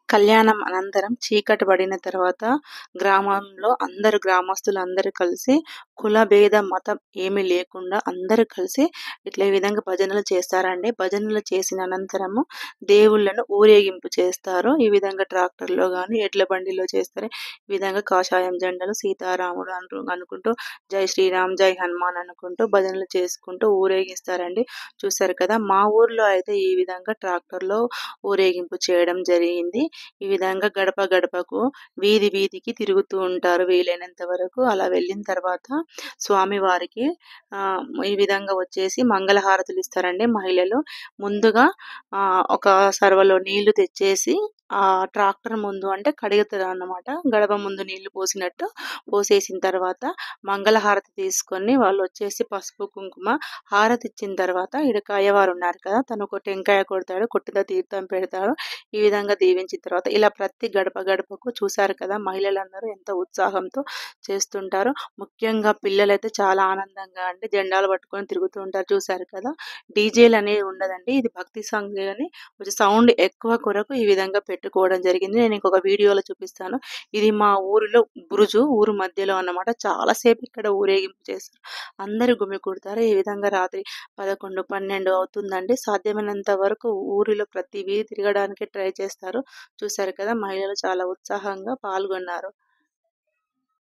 కళ్యాణం అనంతరం చీకటి పడిన తర్వాత గ్రామంలో గ్రామస్తులందరూ కలిసి కుల భేద మతం ఏమీ లేకుండా అందరూ కలిసి ఇట్లా ఈ విధంగా భజనలు చేస్తారండి. భజనలు చేసిన అనంతరము దేవుళ్ళను ఊరేగింపు చేస్తారు. ఈ విధంగా ట్రాక్టర్‌లో గాని, ఎడ్ల బండిలో చేస్తారు. ఈ విధంగా కాషాయం జెండలు సీతారాముడు అనుకుంటూ జై శ్రీరామ్, జై హనుమాన్ అనుకుంటూ భజనలు చేసుకుంటూ ఊరేగిస్తారండి. చూసారు కదా! మా ఊర్లో అయితే ఈ విధంగా ట్రాక్టర్‌లో ఊరేగింపు చేయడం జరిగింది. ఈ విధంగా గడప గడపకు, వీధి వీధికి తిరుగుతూ ఉంటారు వీలైనంత వరకు. అలా వెళ్ళిన తర్వాత స్వామివారికి ఈ విధంగా వచ్చేసి మంగళహారతులు ఇస్తారండి మహిళలు. ముందుగా ఒక సర్వలో నీళ్లు తెచ్చేసి ట్రాక్టర్ ముందు అంటే కడుగుతారన్నమాట. గడప ముందు నీళ్లు పోసినట్టు పోసేసిన తర్వాత మంగళహారతి తీసుకొని వాళ్ళొచ్చేసి పసుపు, కుంకుమ హారతి ఇచ్చిన తర్వాత ఈడ అయ్యవారు ఉన్నారు కదా! తను ఒక టెంకాయ కొడతాడు, కొట్టిన తీర్థం పెడతాడు. ఈ విధంగా దీవించిన తర్వాత ఇలా ప్రతి గడప గడపకు చూసారు కదా! మహిళలందరూ ఎంత ఉత్సాహంతో చేస్తుంటారో. ముఖ్యంగా పిల్లలైతే చాలా ఆనందంగా అండి జెండాలు పట్టుకొని తిరుగుతూ ఉంటారు. చూసారు కదా! డీజేలనేవి ఉండదండి. ఇది భక్తి సాంగ్ అని కొంచెం సౌండ్ ఎక్కువ కొరకు ఈ విధంగా పెట్టుకోవడం జరిగింది. నేను ఇంకొక వీడియోలో చూపిస్తాను. ఇది మా ఊరిలో ఊరు మధ్యలో అన్నమాట. చాలా సేపు ఇక్కడ ఊరేగింపు చేస్తారు. అందరూ గుమికూడతారు. ఈ విధంగా రాత్రి 11, 12 అవుతుందండి. సాధ్యమైనంత వరకు ఊరిలో ప్రతి వీధి తిరగడానికి ట్రై చేస్తారు. చూసారు కదా! మహిళలు చాలా ఉత్సాహంగా పాల్గొన్నారు.